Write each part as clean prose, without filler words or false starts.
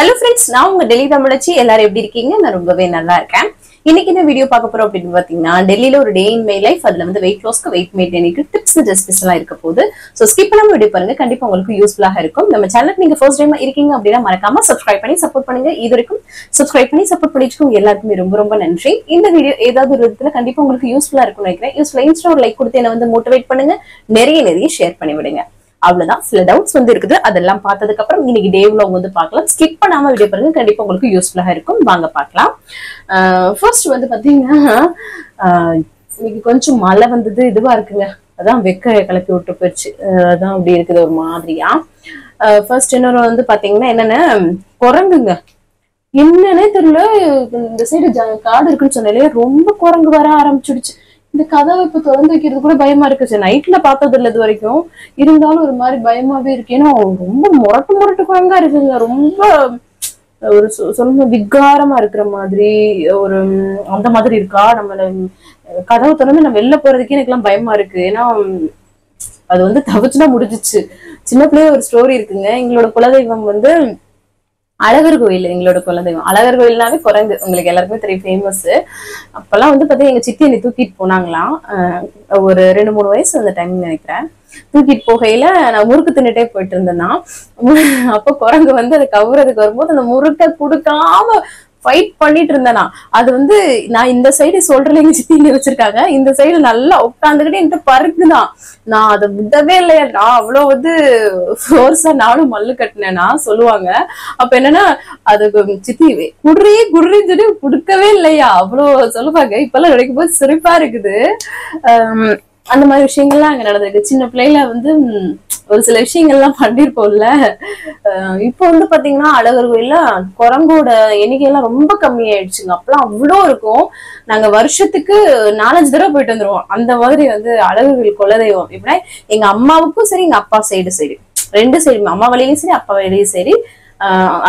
Hello friends, நான் உங்க டெல்லி தமிழச்சி. எல்லாரும் எப்படி இருக்கீங்க? நான் ரொம்பவே நல்லா இருக்கேன். இன்னைக்கு இந்த வீடியோ பார்க்க போறோம் அப்படின்னு பாத்தீங்கன்னா, டெல்லியில ஒரு டே இன் மை லைஃப், அதுல வந்து வெயிட் லாஸ்க்கு வெயிட் மெயின்டைனிங்க்கு டிப்ஸ் அண்ட் ரெசிபிஸ் எல்லாம் இருக்க போகுது. சோ ஸ்கிப் பண்ணாம வீடியோ பாருங்க, கண்டிப்பா உங்களுக்கு யூஸ்ஃபுல்லாக இருக்கும். நம்ம சேனலுக்கு நீங்க ஃபர்ஸ்ட் டைம் இருக்கீங்க அப்படின்னா மறக்காம சப்ஸ்கிரைப் பண்ணி சப்போர்ட் பண்ணுங்க. இது வரைக்கும் சப்ஸ்கிரைப் பண்ணி சப்போர்ட் பண்ணிட்டு எல்லாருக்குமே ரொம்ப ரொம்ப நன்றி. இந்த வீடியோ ஏதாவது ஒரு விதத்துல கண்டிப்பா உங்களுக்கு யூஸ்ஃபுல்லா இருக்கும்னு நினைக்கிறேன். யூஸ்ஃபுல்லா இன்ஸ்டா ஒரு லைக் கொடுத்து என்ன வந்து மோட்டிவேட் பண்ணுங்க, நிறைய ஷேர் பண்ணி விடுங்க. அவ்வளவுதான். சில டவுட்ஸ் வந்து இருக்குது, அதெல்லாம் பார்த்ததுக்கு அப்புறம் இன்னைக்கு டே vlog வந்து பார்க்கலாம். ஸ்கிப் பண்ணாம வீடியோ பாருங்க, கண்டிப்பா உங்களுக்கு யூஸ்ஃபுல்லா இருக்கும். வாங்க பார்க்கலாம். ஃபர்ஸ்ட் வந்து பாத்தீங்கன்னா, இன்னைக்கு கொஞ்சம் மழை வந்தது, இதுவா இருக்குங்க. அதான் வெக்க கிளப்பி விட்டு போயிடுச்சு. அதான் அப்படி இருக்குது ஒரு மாதிரியா. ஃபர்ஸ்ட் இன்னொரு வந்து பாத்தீங்கன்னா என்னன்னா, குரங்குங்க என்னன்னே தெரியல. இந்த சைடு காடு இருக்குன்னு சொன்னாலே ரொம்ப குரங்கு வர ஆரம்பிச்சிடுச்சு. இந்த கதவை இப்ப திறந்து வைக்கிறது கூட பயமா இருக்கு. சரி, நைட்ல பார்த்தது இல்லை இது வரைக்கும், இருந்தாலும் ஒரு மாதிரி பயமாவே இருக்கு. ஏன்னா ரொம்ப முரட்டு குரங்கா இருக்குங்க. ரொம்ப ஒரு சொல்ல விகாரமா இருக்கிற மாதிரி ஒரு அந்த மாதிரி இருக்கா. நம்மள கதவை திறந்து நான் வெளில போறதுக்கே எனக்கு எல்லாம் பயமா இருக்கு. ஏன்னா அது வந்து தவிச்சுனா முடிஞ்சிச்சு. சின்ன பிள்ளைய ஒரு ஸ்டோரி இருக்குங்க. எங்களோட குலதெய்வம் வந்து அழகர் கோயில். எங்களோட குலதெய்வம் அழகர் கோயில்னாவே குரங்கு, உங்களுக்கு எல்லாருக்குமே தெரியும், ஃபேமஸ். அப்பெல்லாம் வந்து பாத்தீங்கன்னா எங்க சித்தி என்னை தூக்கிட்டு போனாங்களாம். ஒரு 2-3 வயசு அந்த டைம் நினைக்கிறேன். தூக்கிட்டு போகையில நான் முறுக்கு தின்னுட்டே போயிட்டு இருந்தேன்னா, அப்ப குரங்கு வந்து அதை கவுறதுக்கு வரும்போது அந்த முறுக்கை கொடுக்காம ஃபைட் பண்ணிட்டு இருந்தேனா. அது வந்து நான் இந்த சைடு சொல்றேன், எங்க சித்தி இங்க வச்சிருக்காங்க, இந்த சைடு நல்லா உட்காந்துக்கிட்டு என்கிட்ட பருக்குதான். நான் அதை விடவே இல்லையா. நான் அவ்வளவு வந்து ஃபோர்ஸா நானும் மல்லு கட்டினேன்னா சொல்லுவாங்க. அப்ப என்னன்னா, அது சித்தி குடுறின்னு சொல்லி குடுக்கவே இல்லையா, அவ்வளவு சொல்லுவாங்க. இப்பெல்லாம் நினைக்கும் போது சிரிப்பா இருக்குது. அந்த மாதிரி விஷயங்கள்லாம் அங்க நடந்திருக்கு. சின்ன பிள்ளைல வந்து ஒரு சில விஷயங்கள்லாம் பண்ணிருப்போம்ல. இப்போ வந்து பாத்தீங்கன்னா அழகர் கோயில்ல குரங்கோட எண்ணிக்கையெல்லாம் ரொம்ப கம்மி ஆயிடுச்சுங்க. அப்பெல்லாம் அவ்வளோ இருக்கும். நாங்க வருஷத்துக்கு 4-5 தடவை போயிட்டு வந்துருவோம். அந்த மாதிரி வந்து அழகர் கோயில் குலதெய்வம். இப்படின்னா எங்க அம்மாவுக்கும் சரி, எங்க அப்பா சைடு சரி, 2 சைடு, அம்மா வழியும் சரி அப்பா வழியும் சரி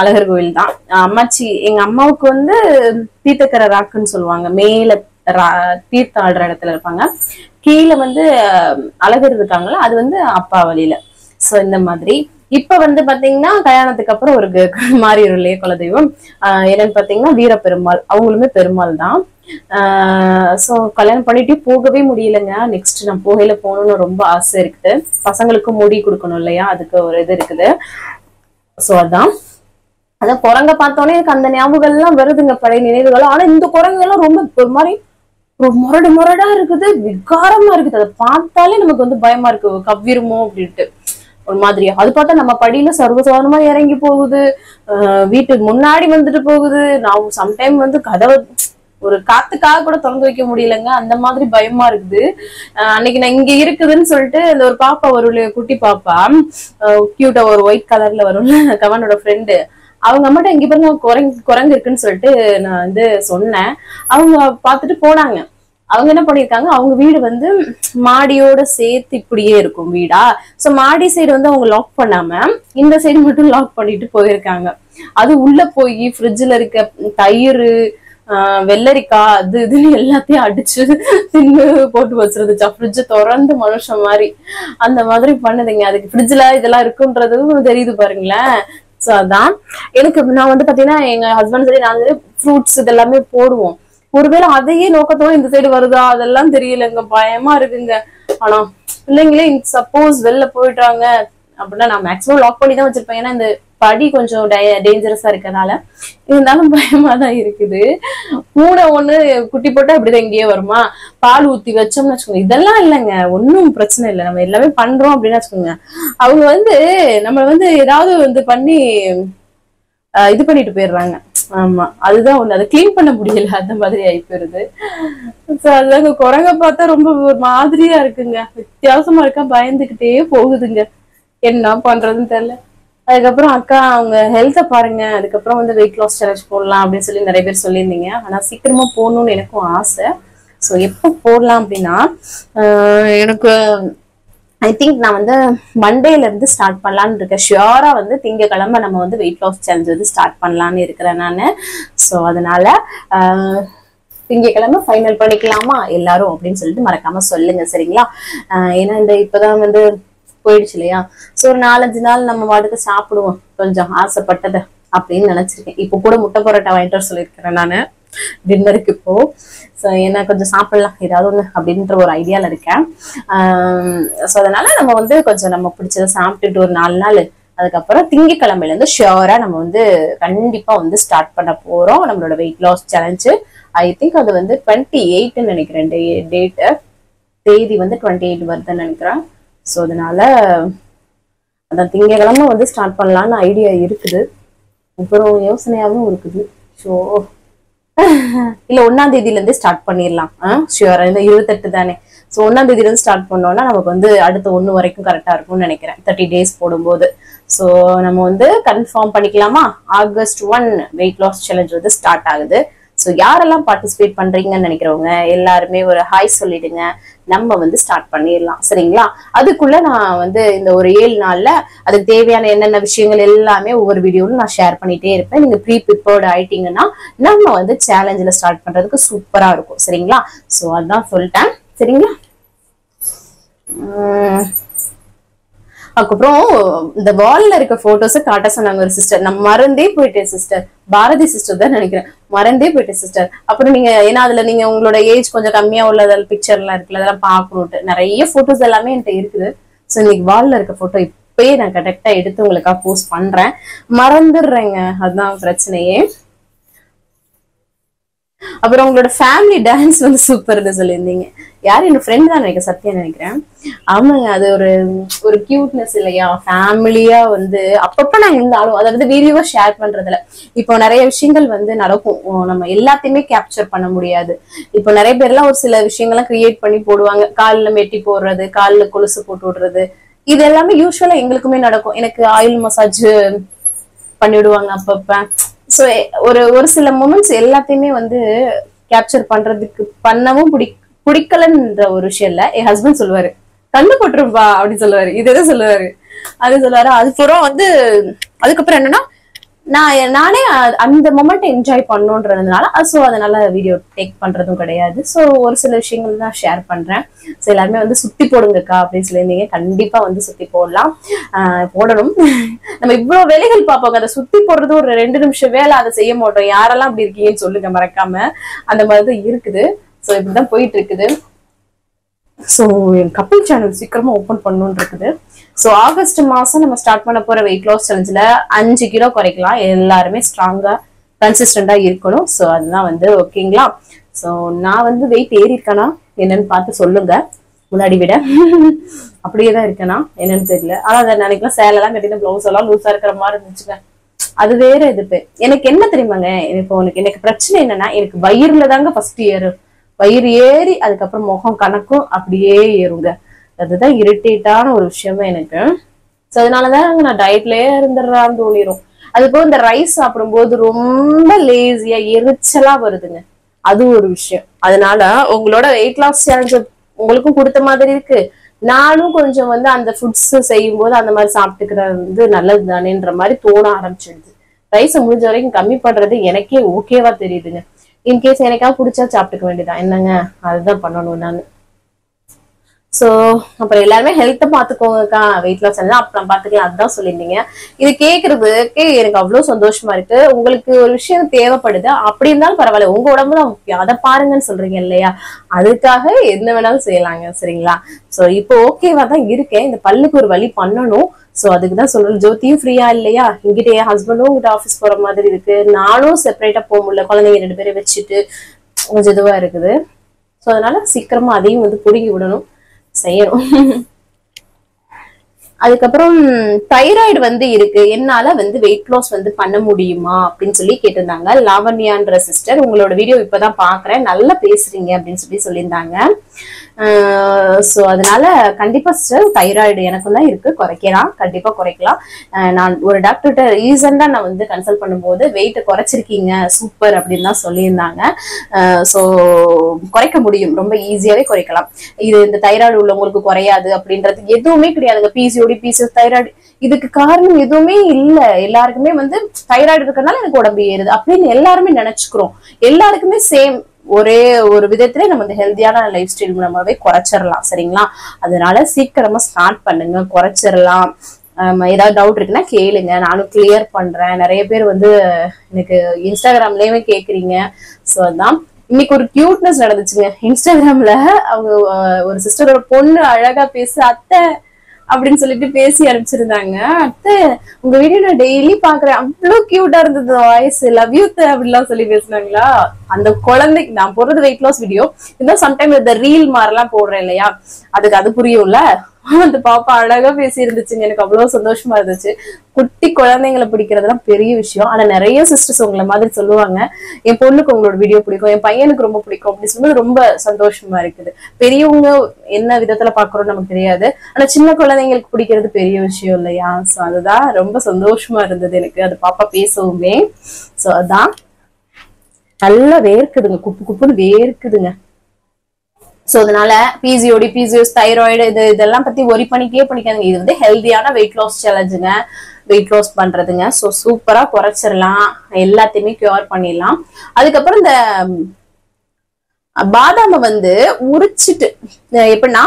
அழகர் கோயில் தான். அம்மாச்சி எங்க அம்மாவுக்கு வந்து தீர்த்தக்கரை ராக்குன்னு சொல்லுவாங்க. மேல தீர்த்தம் ஆடுற இடத்துல இருப்பாங்க, கீழே வந்து அழகர் இருக்காங்களா, அது வந்து அப்பா வழியில. சோ இந்த மாதிரி இப்ப வந்து பாத்தீங்கன்னா கல்யாணத்துக்கு அப்புறம் ஒரு மாறிடும் இல்லையா குலதெய்வம். என்னன்னு பாத்தீங்கன்னா வீரபெருமாள், அவங்களுமே பெருமாள் தான். சோ கல்யாணம் பண்ணிட்டு போகவே முடியலங்க. நெக்ஸ்ட் நான் போகையில போகணும்னு ரொம்ப ஆசை இருக்குது. பசங்களுக்கு முடி கொடுக்கணும் இல்லையா, அதுக்கு ஒரு இது இருக்குது. சோ அதான் குரங்க பார்த்தோன்னே எனக்கு அந்த ஞாபகம் எல்லாம் வருதுங்க, பழைய நினைவுகள். ஆனா இந்த குரங்கு எல்லாம் ரொம்ப ஒரு மாதிரி முரடா இருக்குது, விகாரமா இருக்குது. அதை பார்த்தாலே நமக்கு வந்து பயமா இருக்கு, கவ்விருமோ அப்படின்ட்டு ஒரு மாதிரியா. அது பார்த்தா நம்ம படியில சர்வசாதாரணமா இறங்கி போகுது, வீட்டுக்கு முன்னாடி வந்துட்டு போகுது. நான் சம்டைம் வந்து கதவை ஒரு காத்துக்காக கூட திறந்து வைக்க முடியலங்க, அந்த மாதிரி பயமா இருக்குது. அன்னைக்கு நான் இங்க இருக்குதுன்னு சொல்லிட்டு இந்த ஒரு பாப்பா வரும்ல, குட்டி பாப்பா, கியூட்டா ஒரு ஒயிட் கலர்ல வரும்ல, கவனோட ஃப்ரெண்டு, அவங்க அம்மாட்ட இங்க பாருங்க குரங்கு இருக்குன்னு சொல்லிட்டு நான் வந்து சொன்னேன். அவங்க பாத்துட்டு போனாங்க. அவங்க என்ன பண்ணிருக்காங்க, அவங்க வீடு வந்து மாடியோட சேர்த்து இப்படியே இருக்கும் வீடா. சோ மாடி சைடு வந்து அவங்க லாக் பண்ணாம இந்த சைடு மட்டும் லாக் பண்ணிட்டு போயிருக்காங்க. அது உள்ள போய் ஃப்ரிட்ஜ்ல இருக்க தயிர், வெள்ளரிக்காய், அது இதுன்னு எல்லாத்தையும் அடிச்சு தின்னு போட்டு வச்சிருந்துச்சா. ஃப்ரிட்ஜ் திறந்து மனுஷன் மாதிரி அந்த மாதிரி பண்ணுதுங்க. அதுக்கு ஃப்ரிட்ஜ்ல இதெல்லாம் இருக்குன்றதும் தெரியுது பாருங்களேன். சோ அதான் எனக்கு, நான் வந்து பாத்தீங்கன்னா எங்க ஹஸ்பண்ட் சரி நாங்க ஃப்ரூட்ஸ் இதெல்லாமே போடுவோம். ஒருவேளை அதையே நோக்கத்தோட இந்த சைடு வருதா அதெல்லாம் தெரியலங்க, பயமா இருக்குங்க. ஆனா பிள்ளைங்களே சப்போஸ் வெளில போயிட்டாங்க அப்படின்னா நான் மேக்சிமம் லாக் பண்ணி தான் வச்சிருப்பேன். ஏன்னா இந்த படி கொஞ்சம் டேஞ்சரஸா இருக்கனால, இருந்தாலும் பயமா தான் இருக்குது. பூனை ஒண்ணு குட்டி போட்டா இப்படிதான் இங்கேயே வருமா, பால் ஊத்தி வச்சோம்னு வச்சுக்கோங்க. இதெல்லாம் இல்லைங்க, ஒன்னும் பிரச்சனை இல்லை, நம்ம எல்லாமே பண்றோம் அப்படின்னு வச்சுக்கோங்க. அவங்க வந்து நம்ம வந்து ஏதாவது வந்து பண்ணி இது பண்ணிட்டு போயிடுறாங்க. ஆமா, அதுதான் ஒண்ணு, அதை கிளீன் பண்ண முடியல, அந்த மாதிரி ஆகி போயிருது. அதுதாங்க குரங்க பார்த்தா ரொம்ப ஒரு மாதிரியா இருக்குங்க, வித்தியாசமா இருக்கா, பயந்துகிட்டே போகுதுங்க. என்ன பண்றதுன்னு தெரியல. அதுக்கப்புறம் அக்கா அவங்க ஹெல்த்த பாருங்க, அதுக்கப்புறம் வந்து வெயிட் லாஸ் சேலஞ்ச் போடலாம் அப்படின்னு சொல்லி நிறைய பேர் சொல்லியிருந்தீங்க. ஆனா சீக்கிரமா போடணும்னு எனக்கும் ஆசை. ஸோ எப்போ போடலாம் அப்படின்னா, எனக்கு ஐ திங்க் நான் வந்து மண்டேல இருந்து ஸ்டார்ட் பண்ணலான்னு இருக்கேன். ஷியோரா வந்து திங்கக்கிழமை நம்ம வந்து வெயிட் லாஸ் சேலஞ்ச் வந்து ஸ்டார்ட் பண்ணலான்னு இருக்கிறேன் நான். ஸோ அதனால திங்கக்கிழமை ஃபைனல் பண்ணிக்கலாமா எல்லாரும் அப்படின்னு சொல்லிட்டு மறக்காம சொல்லுங்க, சரிங்களா? ஏன்னா இந்த இப்பதான் வந்து போயிடுச்சு இல்லையா. சோ ஒரு 4-5 நாள் நம்ம வாட்டுக்கு சாப்பிடுவோம் கொஞ்சம் ஆசைப்பட்டதை. அப்படின்னு நினைச்சிருக்கேன். இப்போ கூட முட்டை பரோட்டா வாங்கிட்டு வர சொல்லியிருக்கிறேன் நானு டின்னருக்கு இப்போ. ஸோ என்ன கொஞ்சம் சாப்பிடலாம் ஏதாவது ஒண்ணு அப்படின்ற ஒரு ஐடியால இருக்கேன். ஸோ அதனால நம்ம வந்து கொஞ்சம் நம்ம பிடிச்சதை சாப்பிட்டுட்டு ஒரு 4 நாள் அதுக்கப்புறம் திங்கக்கிழமையில இருந்து ஷியோரா நம்ம வந்து கண்டிப்பா வந்து ஸ்டார்ட் பண்ண போறோம் நம்மளோட weight loss challenge. I think அது வந்து 28 நினைக்கிறேன் டேட்டு, தேதி வந்து 28 வருதுன்னு நினைக்கிறேன். ஸோ அதனால அதான் திங்கக்கிழமை வந்து ஸ்டார்ட் பண்ணலான்னு ஐடியா இருக்குது. அப்புறம் யோசனையாகவும் இருக்குது. ஸோ இல்ல 1ஆம் தேதியில இருந்து ஸ்டார்ட் பண்ணிடலாம். ஷியோரா இந்த 28 தானே. ஸோ 1ஆம் தேதியில இருந்து ஸ்டார்ட் பண்ணோம்னா நமக்கு வந்து அடுத்த 1 வரைக்கும் கரெக்டா இருக்கும்னு நினைக்கிறேன் 30 டேஸ் போடும்போது. ஸோ நம்ம வந்து கன்ஃபார்ம் பண்ணிக்கலாமா? ஆகஸ்ட் 1 வெயிட் லாஸ் சேலஞ்ச் வந்து ஸ்டார்ட் ஆகுது. ஸோ யாரெல்லாம் பார்ட்டிசிபேட் பண்றீங்கன்னு நினைக்கிறவங்க எல்லாருமே ஒரு ஹாய் சொல்லிடுங்க. நம்ம வந்து ஸ்டார்ட் பண்ணிடலாம் சரிங்களா? அதுக்குள்ள நான் வந்து இந்த ஒரு 7 நாள்ல அதுக்கு தேவையான என்னென்ன விஷயங்கள் எல்லாமே ஒவ்வொரு வீடியோவில் நான் ஷேர் பண்ணிட்டே இருப்பேன். நீங்க ப்ரிப்பேர்டு ஆயிட்டீங்கன்னா நம்ம வந்து சேலஞ்சில் ஸ்டார்ட் பண்றதுக்கு சூப்பரா இருக்கும் சரிங்களா? ஸோ அதான் சொல்லிட்டேன் சரிங்களா? அதுக்கப்புறம் இந்த வால்ல இருக்க போட்டோஸை காட்ட சொன்னாங்க ஒரு சிஸ்டர். நான் மறந்தே போயிட்டேன் சிஸ்டர், பாரதி சிஸ்டர் தான் நினைக்கிறேன், மறந்தே போயிட்டேன் சிஸ்டர். அப்புறம் நீங்க ஏன்னா அதுல நீங்க உங்களோட ஏஜ் கொஞ்சம் கம்மியா உள்ள பிக்சர் எல்லாம் இருக்குல்ல, அதெல்லாம் பாக்கணும்ட்டு நிறைய போட்டோஸ் எல்லாமே என்கிட்ட இருக்குது. ஸோ இன்னைக்கு வால்ல இருக்க போட்டோ இப்பயே நான் கரெக்டா எடுத்து உங்களுக்காக போஸ்ட் பண்றேன். மறந்துடுறேங்க, அதுதான் பிரச்சனையே. அப்புறம் உங்களோட ஃபேமிலி டான்ஸ் வந்து சூப்பர்னு சொல்லியிருந்தீங்க. யாரு? என் ஃப்ரெண்ட் தான் நினைக்கிறேன், சத்யா நினைக்கிறேன். ஆமாங்க, அது ஒரு கியூட்னஸ் இல்லையா? ஃபேமிலியா வந்து அப்பப்ப நாங்க இருந்தாலும் அதை வந்து வீடியோவா ஷேர் பண்றதுல இப்போ நிறைய விஷயங்கள் வந்து நடக்கும். நம்ம எல்லாத்தையுமே கேப்சர் பண்ண முடியாது. இப்போ நிறைய பேர்லாம் ஒரு சில விஷயங்கள்லாம் கிரியேட் பண்ணி போடுவாங்க. காலில் மெட்டி போடுறது, காலில் கொலுசு போட்டு விடுறது, இது எல்லாமே யூஸ்வலா எங்களுக்குமே நடக்கும். எனக்கு ஆயில் மசாஜ் பண்ணிவிடுவாங்க அப்பப்ப. ஸோ ஒரு சில மொமெண்ட்ஸ் எல்லாத்தையுமே வந்து கேப்சர் பண்றதுக்கு பண்ணவும் பிடிக்கலன்ற ஒரு விஷயம் இல்ல. என் ஹஸ்பண்ட் சொல்லுவாரு, கண்ணு போட்டுருப்பா அப்படின்னு சொல்லுவாரு, இதுதான் சொல்லுவாரு, அது சொல்லுவாரு. அதுக்கப்புறம் வந்து அதுக்கப்புறம் என்னன்னா நானே அந்த மொமெண்ட் என்ஜாய் பண்ணணுன்றதுனால ஸோ அதனால வீடியோ டேக் பண்றதும் கிடையாது. ஸோ ஒரு சில விஷயங்கள் தான் ஷேர் பண்றேன். ஸோ எல்லாருமே வந்து சுத்தி போடுங்கக்கா அப்படின்னு சொல்லியிருந்தீங்க. கண்டிப்பா வந்து சுத்தி போடலாம், போடணும். நம்ம இவ்வளவு வேலைகள் பார்ப்போங்க, அதை சுத்தி போடுறது ஒரு 2 நிமிஷம் வேலை, அதை செய்ய மாட்டோம். யாரெல்லாம் அப்படி இருக்கீங்கன்னு சொல்லுங்க மறக்காம. அந்த மாதிரிதான் இருக்குது. ஸோ இப்படிதான் போயிட்டு இருக்குது. ஸோ என் கப்பிள் சேனல் சீக்கிரமா ஓப்பன் பண்ணணும்னு இருக்குது. ஸோ ஆகஸ்ட் மாசம் நம்ம ஸ்டார்ட் பண்ண போற வெயிட் லாஸ் சேலஞ்சில் 5 கிலோ குறைக்கலாம். எல்லாருமே ஸ்ட்ராங்கா கன்சிஸ்டண்டா இருக்கணும். ஸோ அதுதான் வந்து ஓகேங்களா? ஸோ நான் வந்து வெயிட் ஏறி இருக்கேனா என்னன்னு பார்த்து சொல்லுங்க. முன்னாடி விட அப்படியேதான் இருக்கேனா என்னன்னு தெரியல. ஆனா அதை நினைக்கலாம் சேலெல்லாம் கட்டின பிளவுஸ் எல்லாம் லூஸா இருக்கிற மாதிரி இருந்துச்சுங்க. அது வேற இது. எனக்கு என்ன தெரியுமாங்க, இப்போ எனக்கு பிரச்சனை என்னன்னா, எனக்கு வயிறுல தாங்க ஃபர்ஸ்ட் ஏறும். வயிறு ஏறி அதுக்கப்புறம் முகம் கணக்கும் அப்படியே ஏறுங்க. அதுதான் இரிட்டேட்டான ஒரு விஷயமே எனக்கு. ஸோ அதனாலதான் நான் டயட்லயே இருந்துடுறான்னு தோணிரும். அதுபோல் இந்த ரைஸ் சாப்பிடும்போது ரொம்ப லேசியா எரிச்சலா வருதுங்க, அது ஒரு விஷயம். அதனால உங்களோட வெயிட் லாஸ் சேலஞ்ச் உங்களுக்கும் கொடுத்த மாதிரி இருக்கு. நானும் கொஞ்சம் வந்து அந்த ஃபுட்ஸ் செய்யும் போது அந்த மாதிரி சாப்பிட்டுக்கிறது வந்து நல்லது தானேன்ற மாதிரி தோண ஆரம்பிச்சிடுது. ரைஸை முடிஞ்ச வரைக்கும் கம்மி பண்றது எனக்கே ஓகேவா தெரியுதுங்க. இன்கேஸ் எனக்காக பிடிச்சா சாப்பிட்டுக்க வேண்டியதான், என்னங்க அதுதான் பண்ணணும் நான். சோ அப்புறம் எல்லாருமே ஹெல்த்தை பாத்துக்கோங்கக்கா, வெயிட் லாஸ் அப்புறம் பாத்துக்கலாம், அதுதான் சொல்லியிருந்தீங்க. இது கேக்குறதுக்கு எனக்கு அவ்வளவு சந்தோஷமா இருக்கு. உங்களுக்கு ஒரு விஷயம் தேவைப்படுது அப்படி இருந்தாலும் பரவாயில்ல, உங்க உடம்பு தான் முக்கியம், அதை பாருங்கன்னு சொல்றீங்க இல்லையா? அதுக்காக என்ன வேணாலும் செய்யலாங்க சரிங்களா? சோ இப்போ ஓகேவா தான் இருக்கேன். இந்த பல்லுக்கு ஒரு வழி பண்ணணும். சோ அதுக்குதான் சொல்றேன். ஜோதியும் ஃப்ரீயா இல்லையா? இங்கிட்ட என் ஹஸ்பண்டும் உங்ககிட்ட ஆஃபீஸ் போற மாதிரி இருக்கு. நானும் செப்பரேட்டா போக முடியல, குழந்தைங்க 2 பேரை வச்சுட்டு கொஞ்சம் இதுவா இருக்குது. சோ அதனால சீக்கிரமா அதையும் வந்து புடுங்கி விடணும், செய்யணும். அதுக்கப்புறம் தைராய்டு வந்து இருக்கு, என்னால வந்து வெயிட் லாஸ் வந்து பண்ண முடியுமா அப்படின்னு சொல்லி கேட்டிருந்தாங்க லாவண்யான்ற சிஸ்டர். உங்களோட வீடியோ இப்பதான் பாக்குறேன், நல்லா பேசுறீங்க அப்படின்னு சொல்லியிருந்தாங்க. சோ அதனால கண்டிப்பா சிஸ்டர் தைராய்டு எனக்கும் தான் இருக்கு, குறைக்கலாம், கண்டிப்பா குறைக்கலாம். நான் ஒரு டாக்டர்கிட்ட ரீசெண்டா நான் வந்து கன்சல்ட் பண்ணும்போது வெயிட் குறைச்சிருக்கீங்க சூப்பர் அப்படின்னு தான் சொல்லியிருந்தாங்க. சோ குறைக்க முடியும், ரொம்ப ஈஸியாவே குறைக்கலாம். இது இந்த தைராய்டு உள்ளவங்களுக்கு குறையாது அப்படின்றது எதுவுமே கிடையாதுங்க. பிசிஓடி, பிசிஎஸ், தைராய்டு இதுக்கு காரணம் எதுவுமே இல்ல. எல்லாருக்குமே வந்து தைராய்டு இருக்கறனால எனக்கு உடம்பு ஏறுது அப்படின்னு எல்லாருமே நினைச்சுக்கிறோம். எல்லாருக்குமே சேம் ஒரே ஒரு விதத்திலே நம்ம இந்த ஹெல்தியான லைஃப் ஸ்டைல் மூலமாவே குறைச்சிடலாம் சரிங்களா? அதனால சீக்கிரமா ஸ்டார்ட் பண்ணுங்க, குறைச்சிடலாம். ஏதாவது டவுட் இருக்குன்னா கேளுங்க, நானும் கிளியர் பண்றேன். நிறைய பேர் வந்து எனக்கு இன்ஸ்டாகிராம்லயுமே கேக்குறீங்க. சோ அதான் இன்னைக்கு ஒரு கியூட்னஸ் நடந்துச்சுங்க இன்ஸ்டாகிராம்ல. அவங்க ஒரு சிஸ்டரோட பொண்ணு அழகா பேசு அத்தை அப்படின்னு சொல்லிட்டு பேசி அனுப்பிச்சிருந்தாங்க. அத்தை உங்க வீடியோ நான் டெய்லி பாக்குறேன், அவ்வளவு கியூட்டா இருந்தது வாய்ஸ், லவ் யூ அப்படிலாம் சொல்லி பேசினாங்களா. அந்த குழந்தைக்கு நான் போடுறது வெயிட் லாஸ் வீடியோ, இன்னும் சம்டைம் இந்த ரீல் மாதிரிலாம் போடுறேன் இல்லையா, அதுக்கு அது புரியும்ல. அந்த பாப்பா அழகா பேசி இருந்துச்சுங்க, எனக்கு அவ்வளவு சந்தோஷமா இருந்துச்சு. குட்டி குழந்தைங்களை பிடிக்கிறதுலாம் பெரிய விஷயம். ஆனா நிறைய சிஸ்டர்ஸ் உங்களை மாதிரி சொல்லுவாங்க, என் பொண்ணுக்கு உங்களோட வீடியோ பிடிக்கும், என் பையனுக்கு ரொம்ப பிடிக்கும் அப்படின்னு சொல்லும்போது ரொம்ப சந்தோஷமா இருக்குது. பெரியவங்க என்ன விதத்துல பாக்குறோம் நமக்கு தெரியாது, ஆனா சின்ன குழந்தைங்களுக்கு பிடிக்கிறது பெரிய விஷயம் இல்லையா. சோ அதுதான் ரொம்ப சந்தோஷமா இருந்தது எனக்கு அது பாப்பா பேசவுமே. சோ அதான் நல்லா வேர்க்குதுங்க, குப்பு குப்புன்னு வேர்க்குதுங்க. சோ அதனால பிசிஓடி, பிசிஓஎஸ், தைராய்டு இதெல்லாம் பத்தி ஒரி பண்ணிக்காதீங்க. இது வந்து ஹெல்தியான வெயிட் லாஸ் சேலஞ்சுங்க, வெயிட் லாஸ் பண்றதுங்க. சோ சூப்பரா குறைச்சிடலாம், எல்லாத்தையுமே கியூர் பண்ணிடலாம். அதுக்கப்புறம் இந்த பாதாம வந்து உரிச்சிட்டு எப்படின்னா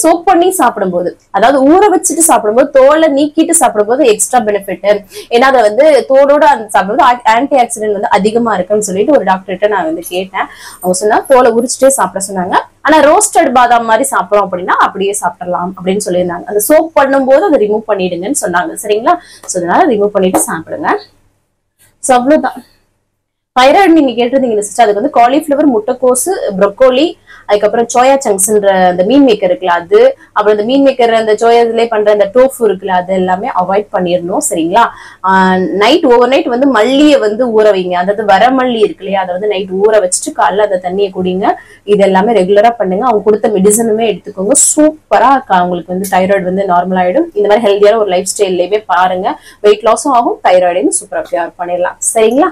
சோப் பண்ணி சாப்பிடும்போது, அதாவது ஊற வச்சுட்டு சாப்பிடும்போது, தோலை நீக்கிட்டு சாப்பிடும்போது எக்ஸ்ட்ரா பெனிஃபிட். ஏன்னா அதை வந்து தோலோட சாப்பிடும்போது ஆன்டி ஆக்சிடென்ட் வந்து அதிகமா இருக்குன்னு சொல்லிட்டு ஒரு டாக்டர்கிட்ட நான் வந்து கேட்டேன். அவங்க சொன்னா தோலை உரிச்சிட்டே சாப்பிட சொன்னாங்க. ஆனா ரோஸ்டட் பாதாம் மாதிரி சாப்பிடுறோம் அப்படின்னா அப்படியே சாப்பிடலாம் அப்படின்னு சொல்லியிருந்தாங்க. அந்த சோப் பண்ணும்போது அதை ரிமூவ் பண்ணிடுங்கன்னு சொன்னாங்க. சரிங்களா. சோ அதனால ரிமூவ் பண்ணிட்டு சாப்பிடுங்க. சோ அவ்வளவுதான். தைராய்டு நீங்க கேட்டிருந்தீங்க சிஸ்டர், அதுக்கு வந்து காலிஃபிளவர், முட்டைக்கோசு, ப்ரொக்கோலி, அதுக்கப்புறம் சோயா சங்க்ஸ்ன்ற அந்த மீன் மேக்கர் இருக்குல்ல அது, அப்புறம் அந்த மீன் மேக்கர் அந்த சோயாஸ்லேயே பண்ற அந்த டோஃபு இருக்குல்ல அது எல்லாமே அவாய்ட் பண்ணிடணும். சரிங்களா. நைட் ஓவர் நைட் வந்து மல்லியை வந்து ஊற வைங்க, அதாவது வரமல்லி இருக்கு இல்லையா, அதை வந்து நைட் ஊற வச்சுட்டு காலைல அந்த தண்ணியை குடிங்க. இது எல்லாமே ரெகுலரா பண்ணுங்க. அவங்க கொடுத்த மெடிசனுமே எடுத்துக்கோங்க. சூப்பரா உங்களுக்கு வந்து தைராய்டு வந்து நார்மல் ஆயிடும். இந்த மாதிரி ஹெல்தியான ஒரு லைஃப் ஸ்டைல்லையுமே பாருங்க, வெயிட் லாஸும் ஆகும், தைராய்டையும் சூப்பரா கியூர் பண்ணிடலாம். சரிங்களா.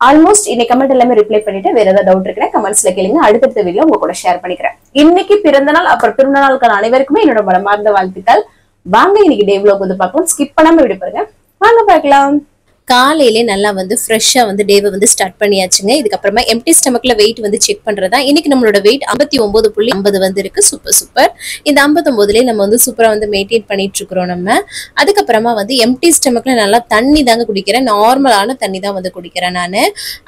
ஆல்மோஸ்ட் இன்னைக்கு கமெண்ட் எல்லாமே ரிப்ளை பண்ணிட்டு, வேற ஏதாவது டவுட் இருக்குன்னா கமெண்ட்ஸ்ல கேளுங்க, அடுத்தடுத்த வீடியோ உங்க கூட ஷேர் பண்ணிக்கிறேன். இன்னைக்கு பிறந்த நாள் அப்புறம் திருமண நாளுக்கான அனைவருக்குமே என்னோட மனமார்ந்த வாழ்த்துக்கள். வாங்க இன்னைக்கு டே vlog வந்து பார்க்கலாம். ஸ்கிப் பண்ணாம வீடியோ பாருங்க, வாங்க பார்க்கலாம். காலையிலே நல்லா வந்து ஃப்ரெஷ்ஷா வந்து டேவை வந்து ஸ்டார்ட் பண்ணியாச்சுங்க. இதுக்கப்புறமா எம்டி ஸ்டமக்ல வெயிட் வந்து செக் பண்றதா. இன்னைக்கு நம்மளோட வெயிட் 59.50 வந்து இருக்கு. Super super. இந்த 59லயே நம்ம வந்து சூப்பரா வந்து மெயின்டைன் பண்ணிட்டு இருக்கிறோம் நம்ம. அதுக்கப்புறமா வந்து எம்டி ஸ்டமக்ல நல்லா தண்ணி தாங்க குடிக்கிறேன், நார்மலான தண்ணி தான் வந்து குடிக்கிறேன் நான்.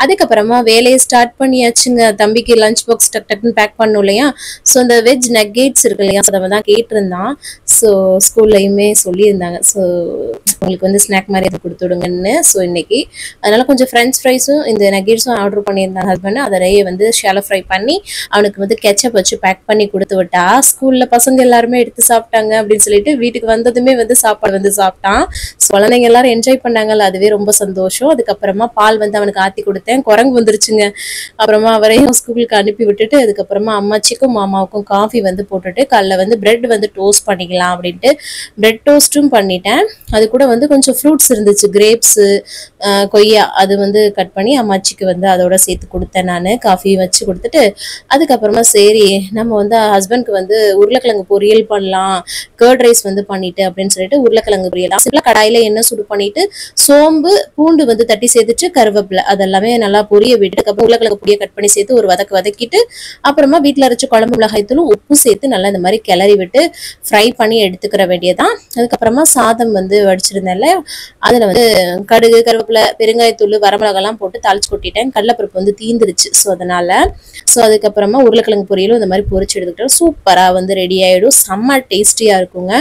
அதுக்கப்புறமா வேலையை ஸ்டார்ட் பண்ணியாச்சுங்க. தம்பிக்கு லஞ்ச் பாக்ஸ் டக் டக்குன்னு பேக் பண்ணும் இல்லையா. ஸோ அந்த வெஜ் நக்கேட்ஸ் இருக்கு இல்லையா, அதை தான் கேட்டிருந்தான். ஸோ ஸ்கூல்லையுமே சொல்லியிருந்தாங்க, ஸோ உங்களுக்கு வந்து ஸ்நாக் மாதிரி அதை கொடுத்து விடுங்கன்னு. ஸோ இன்னைக்கு அதனால கொஞ்சம் ஃப்ரெஞ்ச் ஃப்ரைஸும் இந்த நக்கெட்ஸும் ஆர்டர் பண்ணியிருந்தாங்க ஹஸ்பண்ட். அதை வந்து ஷாலோ ஃப்ரை பண்ணி அவனுக்கு வந்து கெச்சப் வச்சு பேக் பண்ணி கொடுத்து விட்டா. ஸ்கூல்ல பசங்க எல்லாருமே எடுத்து சாப்பிட்டாங்க அப்படின்னு சொல்லிட்டு வீட்டுக்கு வந்ததுமே வந்து சாப்பாடு வந்து சாப்பிட்டான். குழந்தைங்க எல்லாரும் என்ஜாய் பண்ணாங்கல்ல, அதுவே ரொம்ப சந்தோஷம். அதுக்கப்புறமா பால் வந்து அவனுக்கு ஆத்தி கொடுத்தேன், குரங்கு வந்துருச்சுங்க. அப்புறமா அவரையும் ஸ்கூலுக்கு அனுப்பி விட்டுட்டு அதுக்கப்புறமா அம்மாச்சிக்கும் மாமாவுக்கும் காஃபி வந்து போட்டுட்டு காலைல வந்து பிரெட் வந்து டோஸ்ட் பண்ணிக்கலாம் அப்படின்ட்டு பிரெட் டோஸ்ட்டும் பண்ணிட்டேன். அது கூட வந்து கொஞ்சம் ஃப்ரூட்ஸ் இருந்துச்சு, கிரேப்ஸு, கொய்யா, அது வந்து கட் பண்ணி அம்மாச்சிக்கு வந்து அதோட சேர்த்து கொடுத்தேன் நான். காஃபி வச்சு கொடுத்துட்டு அதுக்கப்புறமா சரி நம்ம வந்து ஹஸ்பண்ட்க்கு வந்து உருளைக்கிழங்கு பொரியல் பண்ணலாம், கர்ட் ரைஸ் வந்து பண்ணிட்டு அப்படின்னு சொல்லிட்டு உருளைக்கிழங்கு பொரியல் சிம்பிளா கடாயில எண்ணெய் சுடு பண்ணிட்டு சோம்பு பூண்டு வந்து தட்டி சேர்த்துட்டு கருவேப்பிலை அதெல்லாமே நல்லா பொரிய விட்டு அப்புறம் உருளைக்கிழங்கு பொடியை கட் பண்ணி சேர்த்து ஒரு வதக்கிட்டு அப்புறமா வீட்டில் அரைச்ச குழம்பு மிளகாய்த்தூளும் உப்பு சேர்த்து நல்லா இந்த மாதிரி கிளறி விட்டு ஃப்ரை பண்ணி எடுத்துக்கிற வேண்டியதான். அதுக்கப்புறமா சாதம் வந்து வடிச்சிருந்தேன்ல, அதுல வந்து கடுகு, கருவேப்பிலை, பெருங்காயத்தூள், வரமிளகாலாம் போட்டு தாளிச்சு கொட்டிட்டேன். கடலைப்பருப்பு வந்து தீந்துருச்சு. ஸோ அதனால அதுக்கப்புறமா உருளைக்கிழங்கு பொரியலும் இந்த மாதிரி பொரிச்சு எடுத்துக்கிட்டோம். சூப்பரா வந்து ரெடி ஆயிடும், செம்ம டேஸ்டியா இருக்குங்க.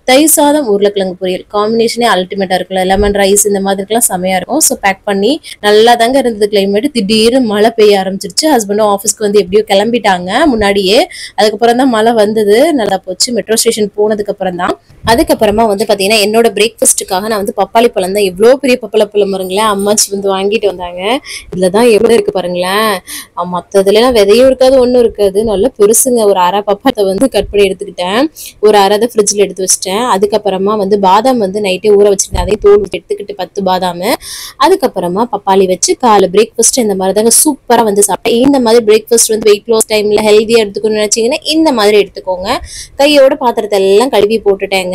தயிர் சாதம் உருளைக்கிழங்கு பொரியல் காம்பினேஷனே அல்டிமேட்டா இருக்குல்ல, லெமன் ரைஸ் இந்த மாதிரிலாம் செமையா இருக்கும். ஸோ பேக் பண்ணி நல்லா தாங்க இருந்தது கிளைமேட். திடீர்னு மழை பெய்ய ஆரம்பிச்சிருச்சு. ஹஸ்பண்டும் ஆஃபீஸ்க்கு வந்து எப்படியோ கிளம்பிட்டாங்க முன்னாடியே. அதுக்கப்புறம் தான் மழை வந்தது, நல்லா போச்சு. மெட்ரோ ஸ்டேஷன் போனதுக்கு அப்புறம் தான். அதுக்கப்புறமா வந்து பாத்தீங்கன்னா என்னோட பிரேக்ஃபாஸ்ட்டுக்காக நான் வந்து பப்பாளி பழம் தான், எவ்வளோ பெரிய பப்பாளி பழம் பாருங்களேன், அம்மாச்சி வந்து வாங்கிட்டு வந்தாங்க. இதுலதான் எவ்வளவு இருக்கு பாருங்களேன். மற்றதுலாம் விதையும் இருக்காது ஒன்றும் இருக்காது, நல்லா பெருசுங்க. ஒரு அரை பப்பாத்தை வந்து கட் பண்ணி எடுத்துக்கிட்டேன், ஒரு அரை தான் ஃப்ரிட்ஜில் எடுத்து வச்சிட்டேன். அதுக்கப்புறமா வந்து பாதாம் வந்து நைட்டே ஊற வச்சிருக்கேன், அதையும் தோல் எடுத்துக்கிட்டு 10 பாதாம். அதுக்கப்புறமா பப்பாளி வச்சு காலை பிரேக்ஃபாஸ்ட் இந்த மாதிரி தாங்க சூப்பரா வந்து சாப்பிட்டேன். இந்த மாதிரி பிரேக்ஃபாஸ்ட் வந்து வெயிட் லாஸ் டைம்ல ஹெல்தியா எடுத்துக்கணும்னு நினைச்சீங்கன்னா இந்த மாதிரி எடுத்துக்கோங்க. கையோட பாத்திரத்தை எல்லாம் கழுவி போட்டுட்டேங்க.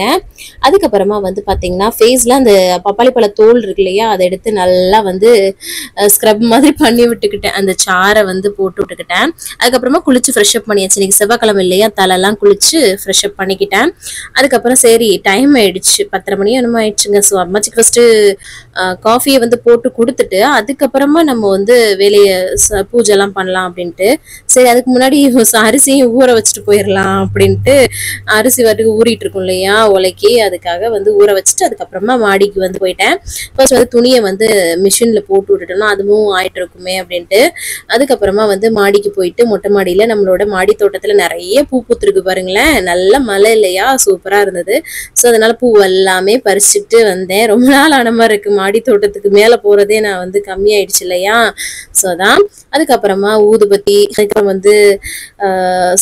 அதுக்கப்புறமா வந்து பாத்தீங்கன்னா ஃபேஸ்ல அந்த பப்பாளி பழ தோல் இருக்கு இல்லையா, அதை எடுத்து நல்லா வந்து ஸ்க்ரப் மாதிரி பண்ணி விட்டுக்கிட்டேன். அந்த சாரை வந்து போட்டு விட்டுக்கிட்டேன். அதுக்கப்புறமா குளிச்சு ஃப்ரெஷ் அப் பண்ணியாச்சு. இன்னைக்கு செவ்வாய்க்கிழமை இல்லையா, தலையெல்லாம் குளிச்சு ஃப்ரெஷ் அப் பண்ணிக்கிட்டேன். அதுக்கப்புறம் சரி டைம் ஆயிடுச்சு, 10:30 மணி என்னமோ ஆயிடுச்சுங்க. ஸோ அம்மாச்சிக்கு ஃபர்ஸ்ட் காஃபியை வந்து போட்டு கொடுத்துட்டு அதுக்கப்புறமா நம்ம வந்து வேலையை பூஜை எல்லாம் பண்ணலாம் அப்படின்ட்டு, சரி அதுக்கு முன்னாடி அரிசியும் ஊற வச்சுட்டு போயிடலாம் அப்படின்ட்டு, அரிசி வாட்டுக்கு ஊறிட்டு இருக்கும் இல்லையா உலைக்கி, அதுக்காக வந்து ஊற வச்சுட்டு அதுக்கப்புறமா மாடிக்கு வந்து போயிட்டேன். ஃபர்ஸ்ட் வந்து துணியை வந்து மிஷின்ல போட்டு விட்டுட்டோம்னா அதுவும் ஆயிட்டு இருக்குமே அப்படின்ட்டு, அதுக்கப்புறமா வந்து மாடிக்கு போயிட்டு மொட்டை மாடியில நம்மளோட மாடி தோட்டத்துல நிறைய பூ பூத்துருக்கு பாருங்களேன். நல்ல மழை இல்லையா, சூப்பரா இருந்தது. ஸோ அதனால பூ எல்லாமே பறிச்சுட்டு வந்தேன். ரொம்ப நாள் ஆன மாதிரி இருக்கு, மாடி தோட்டத்துக்கு மேல போறதே நான் வந்து கம்மியாயிடுச்சு இல்லையா. ஸோ அதான் அதுக்கப்புறமா ஊதுபத்தி, அதுக்கப்புறம் வந்து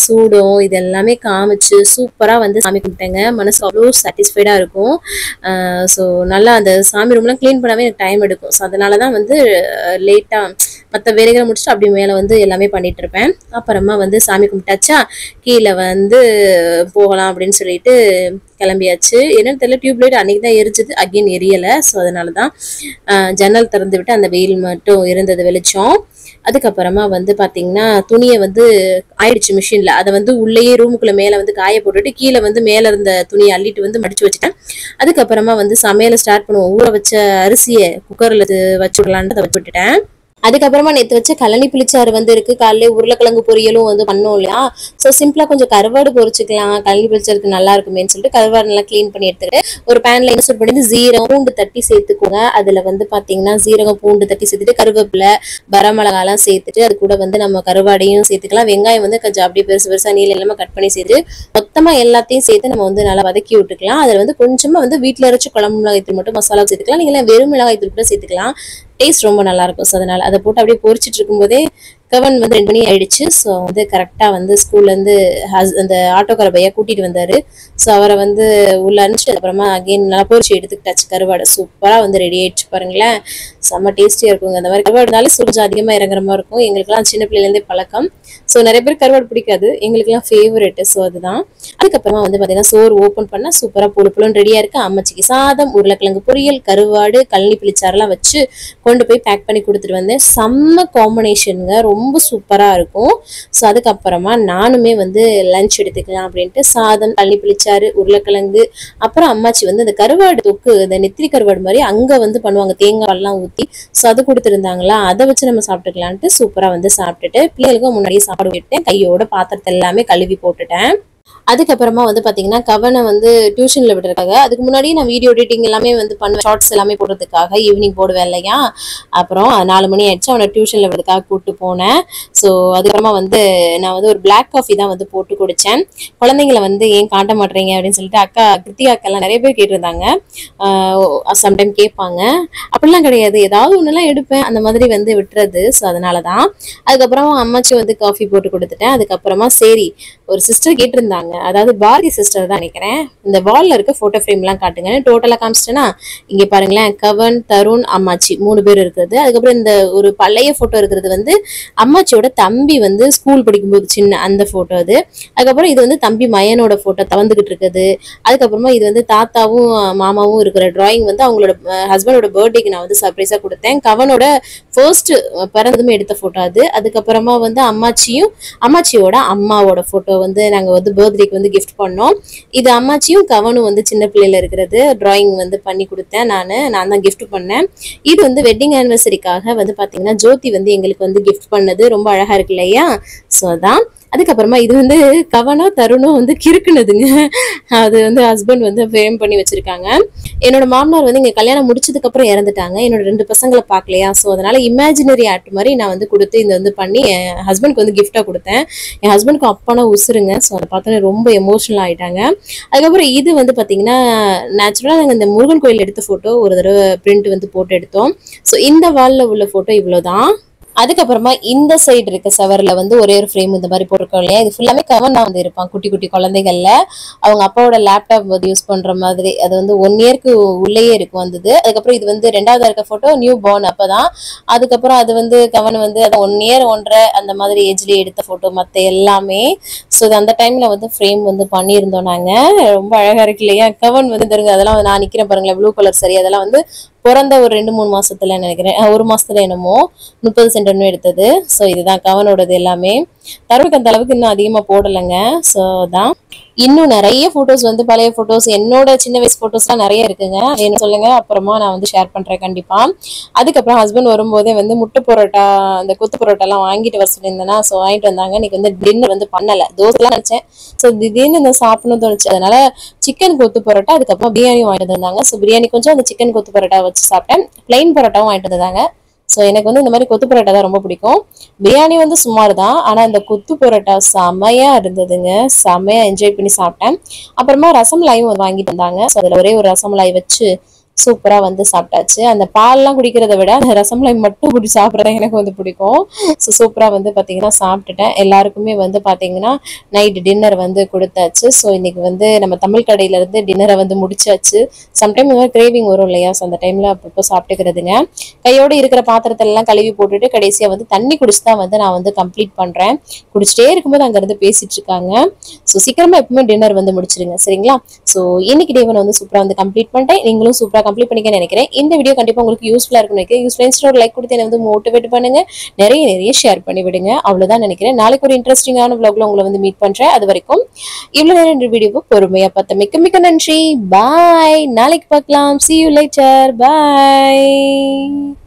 சூடம், இது எல்லாமே காமிச்சு சூப்பரா வந்து சாமி கும்பிட்டேங்க. மனசு அவ்வளோ சாட்டிஸ்ஃபைடா இருக்கும். ஸோ நல்லா அந்த சாமி ரூம்லாம் கிளீன் பண்ணவே எனக்கு டைம் எடுக்கும். ஸோ அதனாலதான் வந்து லேட்டா மற்ற வேலைகளை முடிச்சுட்டு அப்படி மேல வந்து எல்லாமே பண்ணிட்டு இருப்பேன். அப்புறமா வந்து சாமி கும்பிட்டாச்சா, கீழே வந்து போகலாம் அப்படின்னு சொல்லிட்டு கிளம்பியாச்சு. என்னன்னு தெரியல, டியூப்லைட் அன்னைக்கு தான் எரிச்சது, அகைன் எரியலை. ஸோ அதனாலதான் ஜன்னல் திறந்து விட்டு அந்த வெயில் மட்டும் இருந்தது வெளிச்சம். அதுக்கப்புறமா வந்து பாத்தீங்கன்னா துணியை வந்து ஆயிடுச்சு மிஷின்ல, அதை வந்து உள்ளேயே ரூமுக்குள்ள மேல வந்து காய போட்டுட்டு கீழே வந்து மேல இருந்த துணியை அள்ளிட்டு வந்து மடிச்சு வச்சுட்டேன். அதுக்கப்புறமா வந்து சமையலை ஸ்டார்ட் பண்ணுவோம். ஊற வச்ச அரிசியை குக்கர்ல வச்சு விடலான்ட்டு அதை வச்சு விட்டுட்டேன். அதுக்கப்புறமா நேற்று வச்ச கழனி புளிச்சாறு வந்து இருக்கு. காலையில உருளைக்கிழங்கு பொரியலும் வந்து பண்ணோம் இல்லையா. ஸோ சிம்பிளா கொஞ்சம் கருவாடு பொரிச்சுக்கலாம், கழனி புளிச்சாருக்கு நல்லா இருக்குமேன்னு சொல்லிட்டு கருவாடு நல்லா கிளீன் பண்ணி எடுத்துட்டு ஒரு பேன்ல என்ன சூட் பண்ணி ஜீரகம் பூண்டு தட்டி சேர்த்துக்கோங்க. அதுல வந்து பாத்தீங்கன்னா ஜீரகம் பூண்டு தட்டி சேர்த்துட்டு கருவேப்பிலை வரமிளகாலாம் சேர்த்துட்டு அது கூட வந்து நம்ம கருவாடையும் சேர்த்துக்கலாம். வெங்காயம் வந்து கொஞ்சம் அப்படியே பெருசு பெருசா நீல எல்லாமே கட் பண்ணி சேர்த்து மொத்தமா எல்லாத்தையும் சேர்த்து நம்ம வந்து நல்லா வதக்கி விட்டுக்கலாம். அதுல வந்து கொஞ்சமா வந்து வீட்டுல அரைச்சு குழம்பு மிளகாய்த்தூள் மட்டும் மசாலா சேர்த்துக்கலாம். நீங்க வெறும் மிளகாய்த்தூள் கூட சேர்த்துக்கலாம், டேஸ்ட் ரொம்ப நல்லா இருக்கும். ஸோ அதனால அதை போட்டு அப்படியே பொரிச்சிட்டு இருக்கும்போதே கவன் வந்து 2 மணி ஆயிடுச்சு. ஸோ வந்து கரெக்டா வந்து ஸ்கூல்ல இருந்து அந்த ஆட்டோக்கார பையா கூட்டிட்டு வந்தாரு. ஸோ அவரை வந்து உள்ள அனுப்பிச்சு அப்புறமா அகைன் நல்லா பொரிச்சு எடுத்துக்கிட்டாச்சு. கருவாடை சூப்பரா வந்து ரெடி ஆயிடுச்சு பாருங்களேன். செம்ம டேஸ்டியா இருக்குங்க. அந்த மாதிரி கருவாடுனாலே கொஞ்சம் அதிகமா இறங்குற மாதிரி இருக்கும். எங்களுக்குலாம் சின்ன பிள்ளைல இருந்தே பழக்கம். ஸோ நிறைய பேர் கருவாடு பிடிக்காது, எங்களுக்குலாம் ஃபேவரெட். ஸோ அதுதான். அதுக்கப்புறமா வந்து பாத்தீங்கன்னா சோறு ஓப்பன் பண்ணா சூப்பரா புழு புழுன்னு ரெடியா இருக்கு. அம்மச்சிக்கு சாதம், உருளைக்கிழங்கு பொரியல், கருவாடு, கழனி புளிச்சாரெல்லாம் வச்சு கொண்டு போய் பேக் பண்ணி கொடுத்துட்டு வந்தேன். செம்ம காம்பினேஷனுங்க, ரொம்ப சூப்பரா இருக்கும். ஸோ அதுக்கப்புறமா நானுமே வந்து லஞ்ச் எடுத்துக்கலாம் அப்படின்ட்டு சாதம், கழனி புளிச்சாறு, உருளைக்கிழங்கு, அப்புறம் அம்மாச்சி வந்து அந்த கருவாடு தொக்கு, இந்த நெத்திரி கருவாடு மாதிரி அங்க வந்து பண்ணுவாங்க தேங்காய் எல்லாம் ஊத்தி. ஸோ அது கொடுத்துருந்தாங்களா, அதை வச்சு நம்ம சாப்பிட்டுக்கலான்ட்டு சூப்பரா வந்து சாப்பிட்டுட்டு பிள்ளைகளுக்கும் முன்னாடியே சாப்பாடு விட்டேன். கையோட பாத்திரத்தை எல்லாமே கழுவி போட்டுட்டேன். அதுக்கப்புறமா வந்து பாத்தீங்கன்னா கவனை வந்து டியூஷன்ல விடுறதுக்காக, அதுக்கு முன்னாடி நான் வீடியோ எடிட்டிங் எல்லாமே வந்து பண்ணுவேன், ஷார்ட்ஸ் எல்லாமே போடுறதுக்காக ஈவினிங் போடுவேன் இல்லையா. அப்புறம் 4 மணி ஆயிடுச்சு, அவனை டியூஷன்ல விடுறதுக்காக கூப்பிட்டு போனேன். ஸோ அதுக்கப்புறமா வந்து நான் வந்து ஒரு பிளாக் காஃபி தான் வந்து போட்டு குடிச்சேன். குழந்தைங்களை வந்து ஏன் காட்ட மாட்டேறீங்க அப்படின்னு சொல்லிட்டு அக்கா கிருத்திகாக்கெல்லாம் நிறைய பேர் கேட்டிருந்தாங்க. சம்டைம் கேட்பாங்க, அப்படிலாம் கிடையாது, ஏதாவது ஒண்ணுலாம் எடுப்பேன், அந்த மாதிரி வந்து விட்டுறது. ஸோ அதனாலதான். அதுக்கப்புறம் அம்மாச்சி வந்து காஃபி போட்டு கொடுத்துட்டேன். அதுக்கப்புறமா சரி ஒரு சிஸ்டர் கேட்டிருந்தாங்க, அதாவது பாரதி சிஸ்டர் தான் நினைக்கிறேன், இந்த வால்ல இருக்க போட்டோ ஃப்ரேம் எல்லாம் காட்டுங்க, டோட்டலா காமிச்சிட்டேன்னா இங்க பாருங்களேன், கவன், தருண், அம்மாச்சி 3 பேர் இருக்கிறது. அதுக்கப்புறம் இந்த ஒரு பழைய போட்டோ இருக்கிறது வந்து அம்மாச்சியோட தம்பி வந்து ஸ்கூல் படிக்கும்போது சின்ன அந்த போட்டோ அது. அதுக்கப்புறம் இது வந்து தம்பி மயனோட போட்டோ தவந்துகிட்டு இருக்குது. அதுக்கப்புறமா இது வந்து தாத்தாவும் மாமாவும் இருக்கிற டிராயிங் வந்து அவங்களோட ஹஸ்பண்டோட பர்த்டேக்கு நான் வந்து சர்ப்ரைஸா கொடுத்தேன். கவனோட ஃபர்ஸ்ட் பிறந்ததுமே எடுத்த போட்டோ அது. அதுக்கப்புறமா வந்து அம்மாச்சியோட அம்மாவோட போட்டோ வந்து நாங்க வந்து பர்த்டேக்கு வந்து கிஃப்ட் பண்ணோம். இது அம்மாச்சியும் கவனும் வந்து சின்ன பிள்ளையில இருக்கிறது டிராயிங் வந்து பண்ணி கொடுத்தேன். நான் தான் கிஃப்ட் பண்ணேன். இது வந்து வெட்டிங் ஆனிவர்சரிக்காக வந்து பாத்தீங்கன்னா ஜோதி வந்து எங்களுக்கு வந்து கிஃப்ட் பண்ணது. ரொம்ப அழகா இருக்கு இல்லையா. ஸோ அதான். அதுக்கப்புறமா இது வந்து கவனோ தருணோ வந்து கிறுக்குனதுங்க, அது வந்து ஹஸ்பண்ட் வந்து ஃப்ரேம் பண்ணி வச்சிருக்காங்க. என்னோட மாமனார் வந்து இங்க கல்யாணம் முடிச்சதுக்கு அப்புறம் இறந்துட்டாங்க. என்னோட 2 பசங்களை பார்க்கலையா. ஸோ அதனால இமேஜினரி ஆர்ட் மாதிரி நான் வந்து கொடுத்து இந்த வந்து பண்ணி என் ஹஸ்பண்ட்க்கு வந்து கிஃப்டா கொடுத்தேன். என் ஹஸ்பண்ட்க்கு அப்பானா உசுருங்க. ஸோ அதை பார்த்தோன்னே ரொம்ப எமோஷனல் ஆயிட்டாங்க. அதுக்கப்புறம் இது வந்து பாத்தீங்கன்னா நேச்சுரலா நாங்கள் இந்த முருகன் கோயில் எடுத்த போட்டோ ஒரு தடவை பிரிண்ட் வந்து போட்டு எடுத்தோம். ஸோ இந்த வால்ல உள்ள போட்டோ இவ்வளவுதான். அதுக்கப்புறமா இந்த சைடு இருக்க செவர்ல வந்து ஒரே ஒரு ஃப்ரேம் இந்த மாதிரி போட்டிருக்கோம் இல்லையா, இது ஃபுல்லாமே கவன் தான் வந்து இருப்பான். குட்டி குட்டி குழந்தைகள்ல அவங்க அப்பாவோட லேப்டாப் வந்து யூஸ் பண்ற மாதிரி, அது வந்து 1 இயர்க்கு உள்ளேயே இருக்கும் வந்தது. அதுக்கப்புறம் இது வந்து 2வது இருக்க போட்டோ நியூ பார்ன் அப்பதான். அதுக்கப்புறம் அது வந்து கவன் வந்து 1 இயர் 1.5 அந்த மாதிரி ஏஜ்லயே எடுத்த போட்டோ மத்த எல்லாமே. ஸோ அந்த டைம்ல வந்து ஃப்ரேம் வந்து பண்ணியிருந்தோம் நாங்க. ரொம்ப அழகா இருக்கு இல்லையா. கவன் வந்து தருங்க, அதெல்லாம் நான் நிக்கிறேன் பாருங்களேன், ப்ளூ கலர் சரி, அதெல்லாம் வந்து பிறந்த ஒரு 2-3 மாசத்துல நினைக்கிறேன், ஒரு மாசத்துல என்னமோ 30 சென்ட் எடுத்தது. ஸோ இதுதான் கவனோடது எல்லாமே. தருணுக்கு அந்த அளவுக்கு இன்னும் அதிகமா போடலைங்க. ஸோ தான் இன்னும் நிறைய போட்டோஸ் வந்து பழைய போட்டோஸ், என்னோட சின்ன வயசு போட்டோஸ்லாம் நிறைய இருக்குங்க. என்ன சொல்லுங்க, அப்புறமா நான் வந்து ஷேர் பண்றேன் கண்டிப்பா. அதுக்கப்புறம் ஹஸ்பண்ட் வரும்போதே வந்து முட்டை பரோட்டா, அந்த கொத்து பரோட்டா எல்லாம் வாங்கிட்டு வர சொல்லியிருந்தேன்னா, ஸோ வாங்கிட்டு வந்தாங்க. இன்னைக்கு வந்து டின்னர் வந்து பண்ணல, தோசைலாம் நினைச்சேன். ஸோ திடீர்னு இந்த சாப்பிடணும்னு தோணுச்சு, அதனால சிக்கன் கொத்து பரோட்டா, அதுக்கப்புறம் பிரியாணி வாங்கிட்டு வந்தாங்க. ஸோ பிரியாணி கொஞ்சம், அந்த சிக்கன் கொத்து பரோட்டா வச்சு சாப்பிட்டேன். பிளைன் பரோட்டாவும் வாங்கிட்டு வந்தாங்க. ஸோ எனக்கு வந்து இந்த மாதிரி கொத்து பரோட்டா தான் ரொம்ப பிடிக்கும். பிரியாணி வந்து சுமார் தான், ஆனா இந்த கொத்து பரோட்டா செமையா இருந்ததுங்க. செமையா என்ஜாய் பண்ணி சாப்பிட்டேன். அப்புறமா ரசமலாயும் வாங்கிட்டு வந்தாங்க. ஸோ அதுல ஒரே ஒரு ரசமலாய் வச்சு சூப்பரா வந்து சாப்பிட்டாச்சு. அந்த பால்லாம் குடிக்கிறத விட அந்த ரசமலாய் மட்டும் குடி சாப்பிட்றது எனக்கு வந்து பிடிக்கும். ஸோ சூப்பரா வந்து பாத்தீங்கன்னா சாப்பிட்டுட்டேன். எல்லாருக்குமே வந்து பாத்தீங்கன்னா நைட் டின்னர் வந்து கொடுத்தாச்சு. ஸோ இன்னைக்கு வந்து நம்ம தமிழ் கடையில இருந்து டின்னரை வந்து முடிச்சாச்சு. சம்டைம் இந்த மாதிரி கிரேவிங் வரும் இல்லையா, ஸோ அந்த டைம்ல அப்பப்போ சாப்பிட்டுக்கிறதுங்க. கையோட இருக்கிற பாத்திரத்தை எல்லாம் கழுவி போட்டுட்டு கடைசியா வந்து தண்ணி குடிச்சு தான் வந்து நான் வந்து கம்ப்ளீட் பண்றேன். குடிச்சிட்டே இருக்கும்போது அங்க இருந்து பேசிட்டு இருக்காங்க. ஸோ சீக்கிரமா எப்பவுமே டின்னர் வந்து முடிச்சிருங்க, சரிங்களா? ஸோ இன்னைக்கு டேவன் வந்து சூப்பரா வந்து கம்ப்ளீட் பண்ணிட்டேன். நீங்களும் சூப்பரா கம்ப்ளீட் பண்ணிக்க நினைக்கிறேன். இந்த வீடியோ கண்டிப்பா உங்களுக்கு யூஸ்ஃபுல்லா இருக்கும்னு நினைக்கிறேன். யூஸ்ஃபுல்லா ஒரு லைக் கொடுத்து என்ன வந்து மோட்டிவேட் பண்ணுங்க. நிறைய ஷேர் பண்ணி விடுங்க. அவ்வளவுதான் நினைக்கிறேன். நாளைக்கு ஒரு இன்ட்ரெஸ்டிங்கான vlogல உங்களை வந்து மீட் பண்றேன். அது வரைக்கும் இவ்வளவு நேரம் இந்த வீடியோவை பொறுமையா பார்த்த மிக்க மிக்க நன்றி. பாய். நாளைக்கு பார்க்கலாம். See you later. Bye.